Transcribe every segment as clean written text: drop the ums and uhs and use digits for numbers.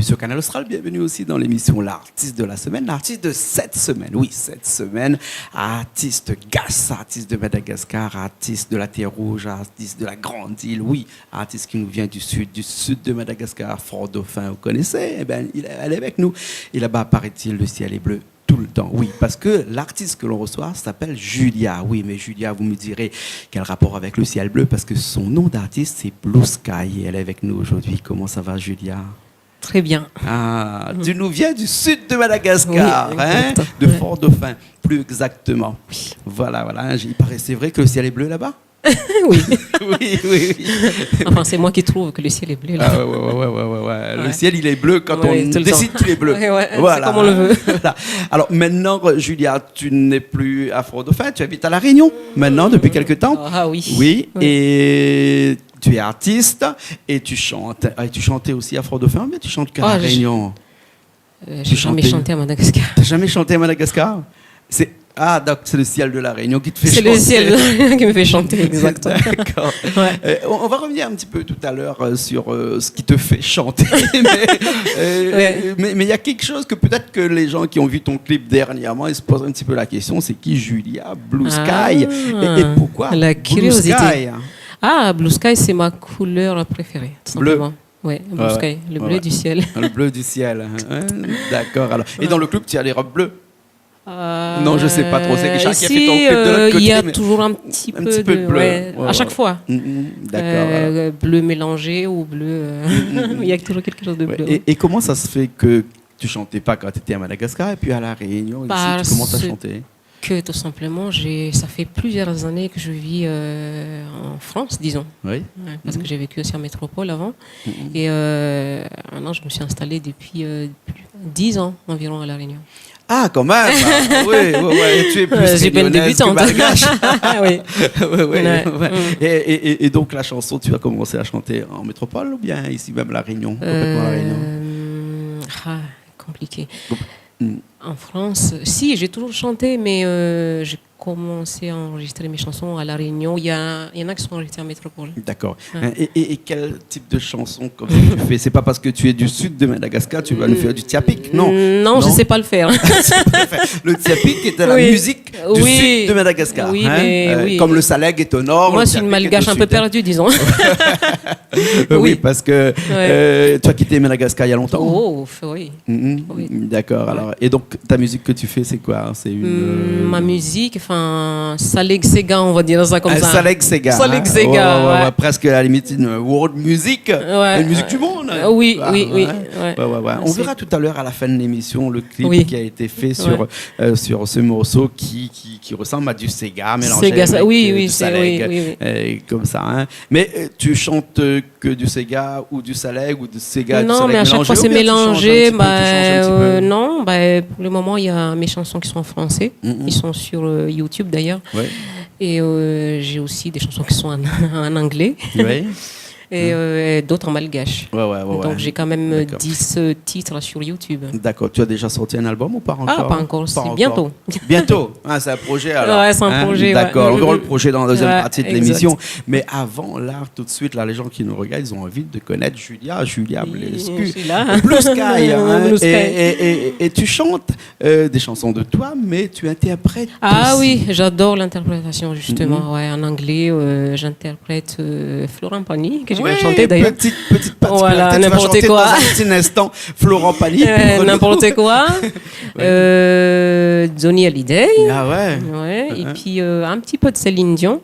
sur Canal Austral. Bienvenue aussi dans l'émission L'artiste de la semaine. L'artiste de cette semaine, oui, cette semaine. Artiste Gas, artiste de Madagascar, artiste de la Terre Rouge, artiste de la Grande Île, oui. Artiste qui nous vient du sud de Madagascar, Fort-Dauphin, vous connaissez. Eh bien, elle est avec nous. Et là-bas, paraît-il, le ciel est bleu. Tout le temps, oui, parce que l'artiste que l'on reçoit s'appelle Julia. Oui, mais Julia, vous me direz quel rapport avec le ciel bleu, parce que son nom d'artiste, c'est Blue Sky. Et elle est avec nous aujourd'hui. Comment ça va, Julia? Très bien. Ah, tu nous viens du sud de Madagascar, oui, hein, de Fort-Dauphin, plus exactement. Oui. Voilà, il paraît, c'est vrai que le ciel est bleu là-bas? Oui. oui. Enfin, c'est moi qui trouve que le ciel est bleu. Là. Ah, ouais. Le ciel, il est bleu quand on décide qu'il est bleu. Ouais, voilà. C'est comme on le veut. Voilà. Alors maintenant, Julia, tu n'es plus à Fort-Dauphin, tu habites à La Réunion maintenant depuis quelque temps. Ah oui. Oui, et tu es artiste et tu chantes. Et tu chantais aussi à Fort-Dauphin, mais tu chantes qu'à La Réunion. J'ai jamais chanté à Madagascar. Tu n'as jamais chanté à Madagascar? Donc c'est le ciel de La Réunion qui te fait chanter. C'est le ciel de La Réunion qui me fait chanter, exactement. D'accord. Ouais. On va revenir un petit peu tout à l'heure sur ce qui te fait chanter. Mais il y a quelque chose que peut-être que les gens qui ont vu ton clip dernièrement, ils se posent un petit peu la question, c'est qui Julia Blue Sky et pourquoi la curiosité. Blue Sky? Blue Sky, c'est ma couleur préférée, tout simplement. Oui, Blue Sky, le bleu du ciel. Le bleu du ciel. D'accord. Alors. Et dans le club, tu as les robes bleues? Non, je sais pas trop. C'est Richard qui a fait ton clip de l'autre côté. Il y a toujours un petit peu de bleu. À chaque fois. D'accord. Bleu mélangé ou bleu. Il y a toujours quelque chose de bleu. Et comment ça se fait que tu chantais pas quand tu étais à Madagascar et puis à La Réunion ici, tu commences à chanter? Que tout simplement, ça fait plusieurs années que je vis en France, disons. Oui. Parce que j'ai vécu aussi en métropole avant. Et maintenant, je me suis installée depuis 10 ans environ à La Réunion. Ah, quand même. Oui. Tu es plus réunionnaise que malgache. Oui. Et donc, la chanson, tu as commencé à chanter en métropole ou bien ici même La Réunion, complètement La Réunion? Compliqué. En France, si, j'ai toujours chanté, mais j'ai commencé à enregistrer mes chansons à La Réunion. Il y en a qui sont enregistrées en métropole. D'accord. Et quel type de chanson comme tu fais? C'est pas parce que tu es du sud de Madagascar, tu vas nous faire du tiapik, non? Non, je ne sais pas le faire. Le tiapik est la musique du sud de Madagascar. Oui, comme le saleg est au nord. Moi, je suis une malgache un peu perdue, disons. Oui, parce que tu as quitté Madagascar il y a longtemps. Oh, oui. D'accord. Alors, et donc, ta musique que tu fais, c'est quoi? C'est ma musique, Saleg Sega, on va dire ça comme ça. Saleg Sega. Presque à la limite une world music. Une musique du monde. Oui. On verra tout à l'heure à la fin de l'émission le clip qui a été fait sur ce morceau qui ressemble à du Sega mélangé avec du Saleg. Comme ça. Mais tu chantes que du Sega ou du Saleg ou du Sega? Non, mais à chaque fois c'est mélangé. Non, pour le moment, il y a mes chansons qui sont en français. Ils sont sur YouTube d'ailleurs. Et j'ai aussi des chansons qui sont en anglais. Et d'autres en malgache. Donc j'ai quand même 10 titres sur YouTube. D'accord. Tu as déjà sorti un album ou pas encore? Pas encore. Bientôt. Bientôt. C'est un projet alors. C'est un projet. D'accord. On verra le projet dans la deuxième partie de l'émission. Mais avant, là, tout de suite, les gens qui nous regardent, ils ont envie de connaître Julia Blue Sky. Et tu chantes des chansons de toi, mais tu interprètes. Oui, j'adore l'interprétation justement. En anglais, j'interprète Florent Pagny. Que je vais chanter d'ailleurs. Petite particularité. Voilà, n'importe quoi. Dans un petit instant, Florent Pagny. N'importe quoi. Johnny Hallyday. Et puis un petit peu de Céline Dion.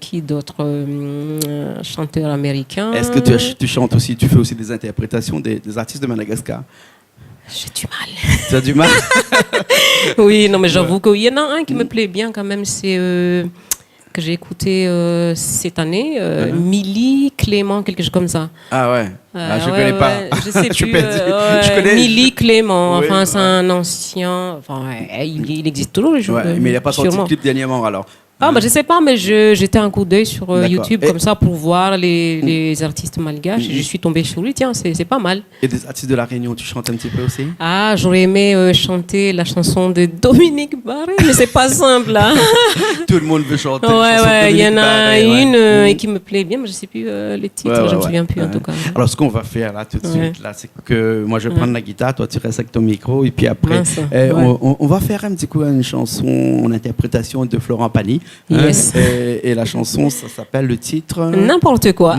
Qui d'autres chanteurs américains. Est-ce que tu chantes aussi, tu fais aussi des interprétations des artistes de Madagascar? J'ai du mal. Tu as du mal? Oui, non, mais j'avoue qu'il y en a un qui me plaît bien quand même, c'est que j'ai écouté cette année, Milly Clément, quelque chose comme ça. Je connais pas. Je sais plus. Je connais Milly Clément, c'est un ancien. Il existe toujours. Mais il n'a pas sorti de clip dernièrement alors. Ah, je sais pas, mais j'étais un coup d'œil sur YouTube comme ça pour voir les artistes malgaches. Je suis tombée sur lui, tiens, c'est pas mal. Et des artistes de La Réunion, tu chantes un petit peu aussi? Ah, j'aurais aimé chanter la chanson de Dominique Barré, mais c'est pas simple, là. Tout le monde veut chanter. Ouais, il y en a une qui me plaît bien, mais je sais plus le titre, je me souviens plus en tout cas. Alors, ce qu'on va faire là tout de suite, là, c'est que moi je vais prendre la guitare, toi tu restes avec ton micro, et puis après, on va faire un petit coup une chanson en interprétation de Florent Pagny. Yes. Et la chanson, ça s'appelle le titre. N'importe quoi.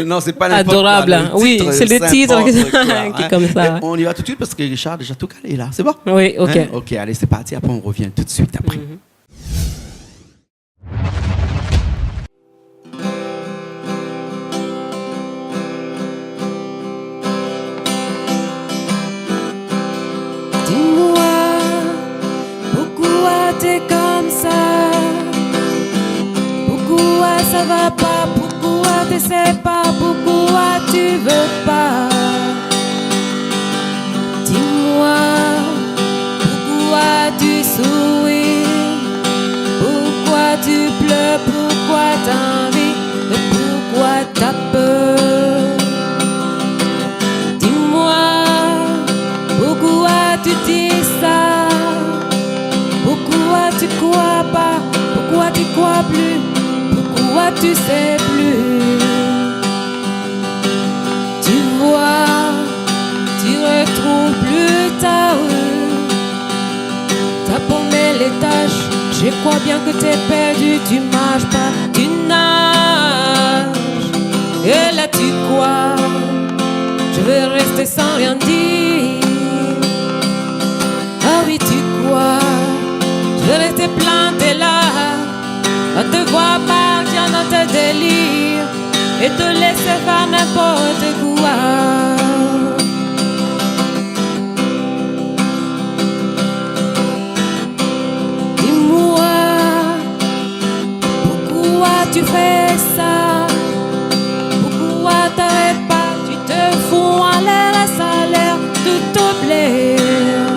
Non, c'est pas n'importe Adorable. quoi. Oui, c'est le titre qui est comme ça. On y va tout de suite parce que Richard a déjà tout calé là. C'est bon? Oui, ok. Ok, allez, c'est parti. Après, on revient tout de suite après. Ça va pas, pourquoi tu sais pas, pourquoi tu veux pas? Dis-moi, pourquoi tu souris, pourquoi tu pleures, pourquoi t'as envie, et pourquoi t'as peur? Dis-moi, pourquoi tu dis ça, pourquoi tu crois pas, pourquoi tu crois plus? Pourquoi tu sais plus? Tu vois, tu retrouves plus ta rue. T'as paumé les tâches, je crois bien que t'es perdu. Tu marches pas, tu nages. Et là tu crois, je vais rester sans rien dire. Ah oui tu crois, je vais rester planté là, à te voir partir dans tes délires et te laisser faire n'importe quoi. Dis-moi, pourquoi tu fais ça? Pourquoi t'arrêtes pas? Tu te fous en l'air et ça a l'air de te plaire.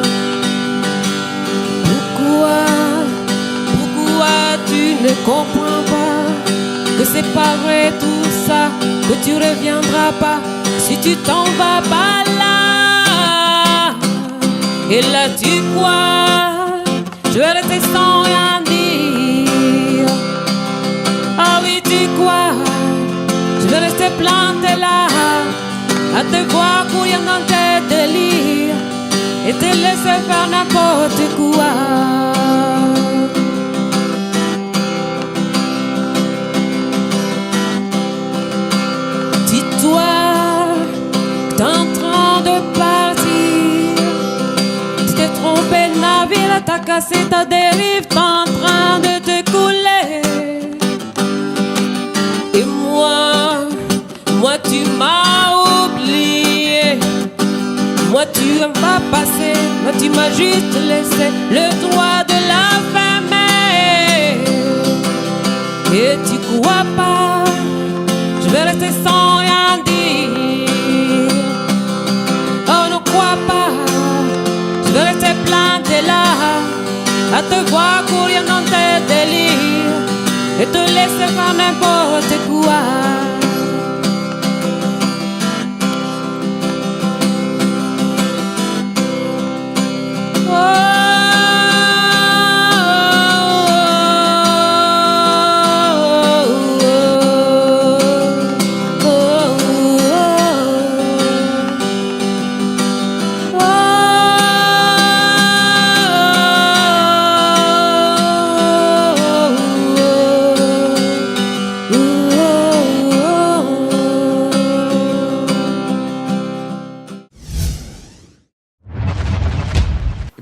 Pourquoi tu ne comprends pas que c'est pas vrai tout ça, que tu reviendras pas si tu t'en vas pas là. Et là tu crois, je vais rester sans rien dire. Ah oui tu crois, je vais rester planté là, à te voir courir dans tes délires et te laisser faire n'importe quoi. Dis-toi, t'es en train de partir. Tu t'es trompé de navire, t'as cassé ta dérive, t'es en train de te couler. Et moi tu m'as oublié. Moi tu vas passer, moi tu m'as juste laissé le droit de la fermer. Et tu crois pas, je vais rester sans rien dire. Oh ne crois pas, je vais rester planté là, à te voir courir dans tes délires et te laisser faire n'importe quoi.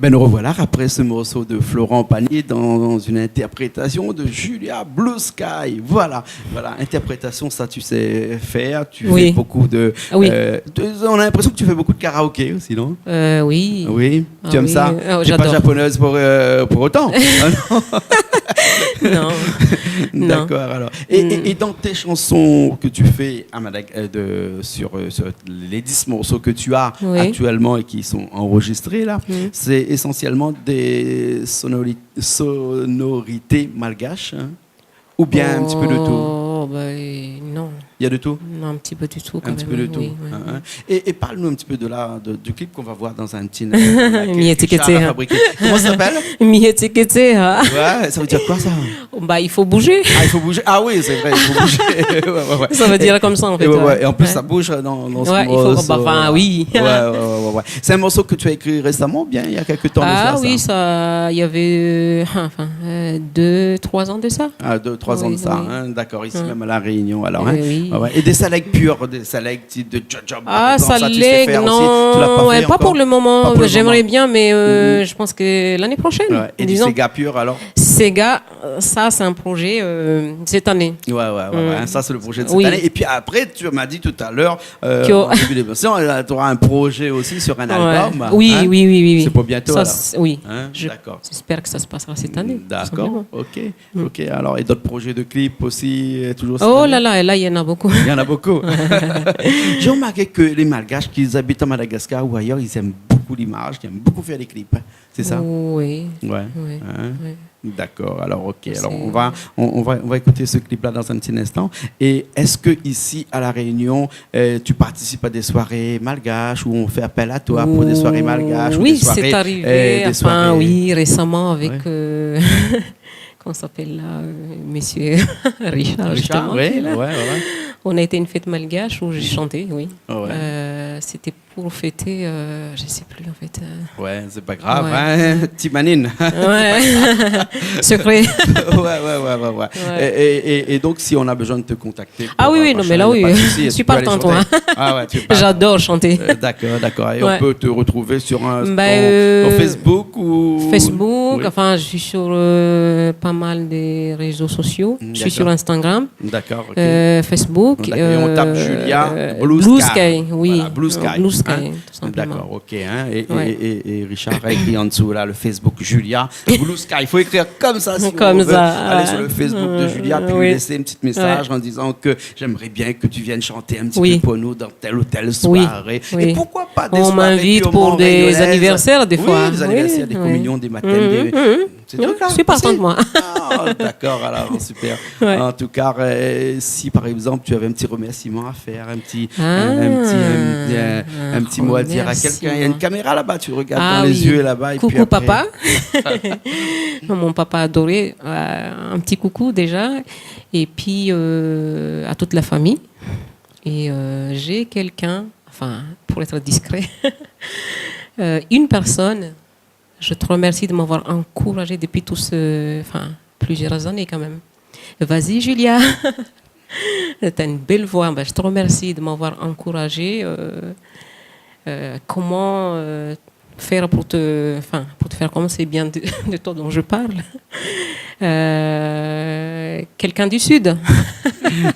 Nous revoilà après ce morceau de Florent Pagny dans une interprétation de Julia Blue Sky. Voilà, interprétation, ça tu sais faire, tu fais beaucoup de... Oui. On a l'impression que tu fais beaucoup de karaoké aussi, non? Oui. Oui, tu aimes ça? Oh, tu n'es pas japonaise pour autant. Non. D'accord, alors. Et dans tes chansons que tu fais à sur les 10 morceaux que tu as actuellement et qui sont enregistrés là, c'est essentiellement des sonorités malgaches, hein, ou bien un petit peu de tout? Non. Il y a de tout? Non, un petit peu du tout. Un petit peu de tout. Et parle-nous un petit peu du clip qu'on va voir dans un petit... Comment ça s'appelle? Mietekete. Ouais, ça veut dire quoi ça? Il faut bouger. Ah, il faut bouger. Ah oui, c'est vrai, il faut bouger. Ça veut dire comme ça en fait. Et en plus, ça bouge dans ce morceau. Oui. Ouais. C'est un morceau que tu as écrit récemment, bien il y a quelques temps. Oui, ça, il y avait 2-3 ans de ça. 2-3 ans de ça, hein, d'accord, ici même à La Réunion. Alors, et des salègues pures, des salègues de job. Salègues, non, pas pour le moment. J'aimerais bien, mais je pense que l'année prochaine. Et du Sega pur alors? Sega, ça c'est un projet cette année. Ça c'est le projet de cette année. Et puis après, tu m'as dit tout à l'heure, en début d'émission, tu auras un projet aussi sur un album. Oui. C'est pour bientôt ça, alors? Oui. D'accord. J'espère que ça se passera cette année. D'accord, ok. Alors, et d'autres projets de clips aussi, toujours? Là, il y en a beaucoup. Il y en a beaucoup. J'ai remarqué que les Malgaches qui habitent à Madagascar ou ailleurs, ils aiment beaucoup l'image, ils aiment beaucoup faire des clips. C'est ça? Oui. D'accord. Alors, ok. Alors, on va écouter ce clip-là dans un petit instant. Et est-ce que ici à La Réunion, tu participes à des soirées malgaches où on fait appel à toi pour des soirées malgaches? Oui, c'est arrivé. Oui, récemment avec. Comment s'appelle là, monsieur Richard, justement. On a été une fête malgache où j'ai chanté, oui. C'était pour fêter, je ne sais plus en fait. C'est pas grave, hein, Timanine. Secret. Et donc, si on a besoin de te contacter. Mais là, je suis partant, toi. J'adore chanter. D'accord. Et on peut te retrouver sur Facebook ou... Facebook, enfin, je suis sur pas mal des réseaux sociaux. Je suis sur Instagram. D'accord. Facebook. Et on tape Julia Blue Sky. Oui. Voilà, Blue Sky. Blue Sky, tout simplement. D'accord, ok. Hein. Et Richard a écrit en dessous là, le Facebook Julia Blue Sky. Il faut écrire comme ça. Si comme ça. Aller sur le Facebook de Julia, puis lui laisser un petit message en disant que j'aimerais bien que tu viennes chanter un petit peu pour nous dans telle ou telle soirée. Et pourquoi pas des soirées? On m'invite pour des anniversaires des fois. Oui, des anniversaires, des communions, des baptêmes. Je suis partante, moi. D'accord, alors super. En tout cas, si par exemple tu avais un petit remerciement à faire, un petit mot à dire à quelqu'un, il y a une caméra là-bas, tu regardes dans les yeux là-bas. Coucou puis après... papa. Mon papa adoré, un petit coucou déjà, et puis à toute la famille. Et j'ai quelqu'un, enfin pour être discret, une personne. Je te remercie de m'avoir encouragée depuis plusieurs années quand même. Vas-y Julia, tu as une belle voix. Je te remercie de m'avoir encouragée. Comment faire pour te faire comme c'est bien de toi dont je parle. Quelqu'un du Sud.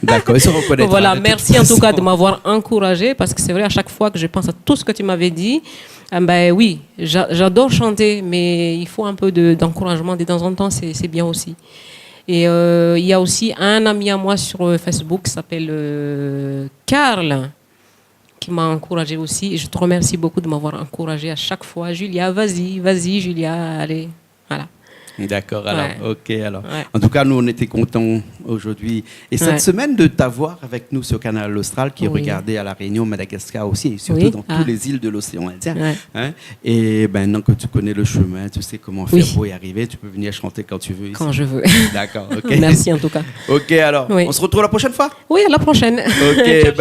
D'accord, il se reconnaît. Voilà, merci en tout cas de m'avoir encouragée, parce que c'est vrai, à chaque fois que je pense à tout ce que tu m'avais dit, oui, j'adore chanter, mais il faut un peu d'encouragement de temps en temps, c'est bien aussi. Et il y a aussi un ami à moi sur Facebook qui s'appelle Karl, qui m'a encouragée aussi. Et je te remercie beaucoup de m'avoir encouragée à chaque fois. Julia, vas-y, Julia, allez. Voilà. D'accord, alors, ok. Alors. En tout cas, nous, on était contents aujourd'hui. Et cette semaine, de t'avoir avec nous sur Canal Austral, qui est regardé à La Réunion, Madagascar aussi, et surtout dans toutes les îles de l'océan Indien. Hein? Et maintenant que tu connais le chemin, tu sais comment faire pour y arriver, tu peux venir chanter quand tu veux. Ici. Quand je veux. D'accord, ok. Merci en tout cas. Ok, alors, on se retrouve la prochaine fois? Oui, à la prochaine. Ok,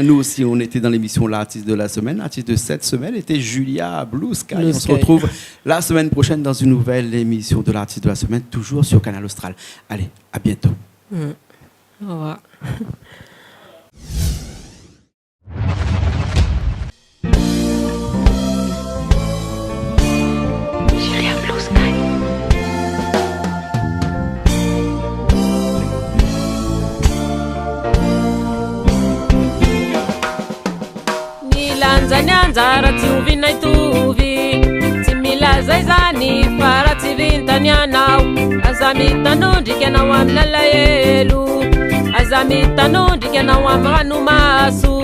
nous aussi, on était dans l'émission L'artiste de la semaine. L'artiste de cette semaine était Julia Blue Sky. On se retrouve la semaine prochaine dans une nouvelle émission de L'artiste de la semaine, toujours sur Canal Austral. Allez, à bientôt. Au revoir. Julia Blue Sky. Nilanza nyanzara tiuvina ituvi. Milazai zani para tivintanianau azamita no tanondrikana amina lahelo aza mitanondrikana amin'ny ranomaso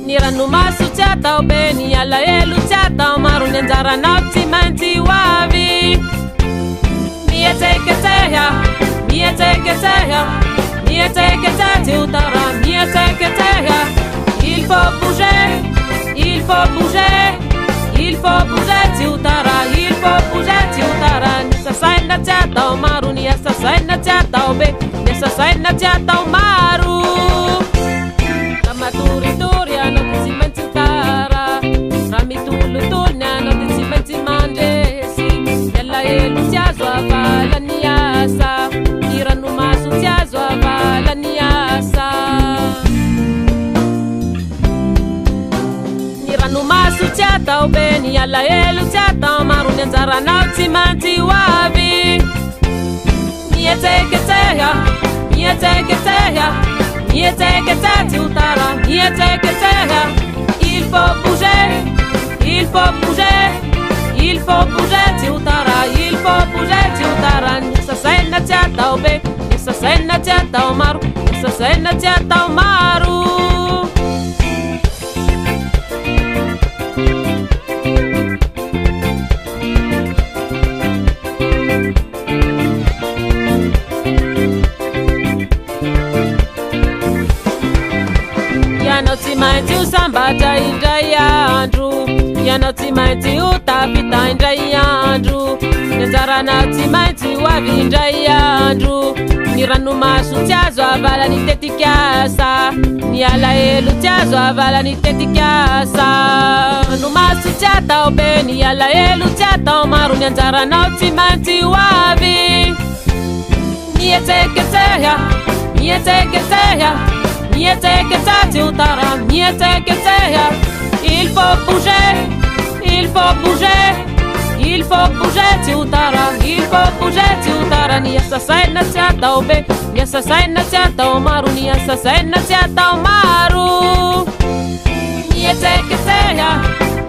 ny ranomaso tsy atao be ny alahelo tsy atao maro ny anjaranao tsy maintsy ho avy mietseketseha mietseketseha mietseketseha tsy ho tara mietseketseha il faut bouger il faut bouger il faut bouger tsy ho tara il faut bouger tsy ho tara ny sasaina tsy atao maro ny sasaina tsy atao be ny sasaina tsy atao maro matoritory anao ty tsy maintsy tara raha mitolotolo ny anao ty tsy maintsy mandresy elaelo tsy azo avala ny asa ny ranomaso tsy azo avala ny asa ny ranomaso tsy atao be ny alahelo tsy atao maro ny anjaranao tsy maintsy ho avy mietseketseha mietseketseha mietseketseha tsy ho tara mietseketseha il faut bouger il faut bouger il faut bouger tsy ho tara il faut bouger tsy ho tara ny sasaina tsy atao be ny sasaina tsy atao maro ny sasaina tsy atao maro tsy maintsy ho sambatra indray andro ianao tsy maintsy ho tafita indray andro ny anjarana tsy maintsy ho avy indray andro ny ranomaso tsy azo avala ny tetikasa ny alahelo tsy azo avala ny tetikasa ranomaso tsy atao be ny alahelo tsy atao maro ny anjaranao tsy maintsy ho avy mietseketseha mietseketseha mietseketseha tsy ho tara mietseketseha il faut bouger il faut bouger il faut bouger tsy ho tara il faut bouger tsy ho tara ny sasaina tsy atao be ny sasaina tsy atao maro ny sasaina tsy atao maro mietseketseha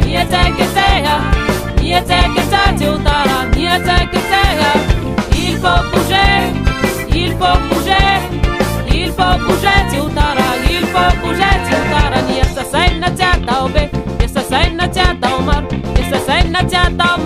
mietseketseha mietseketseha tsy ho tara mietseketseha il faut bouger il faut bouger il faut bouger tsy ho tara il faut bouger tsy ho tara ny sasaina tsy atao be ny sasaina tsy atao maro ny sasaina tsy atao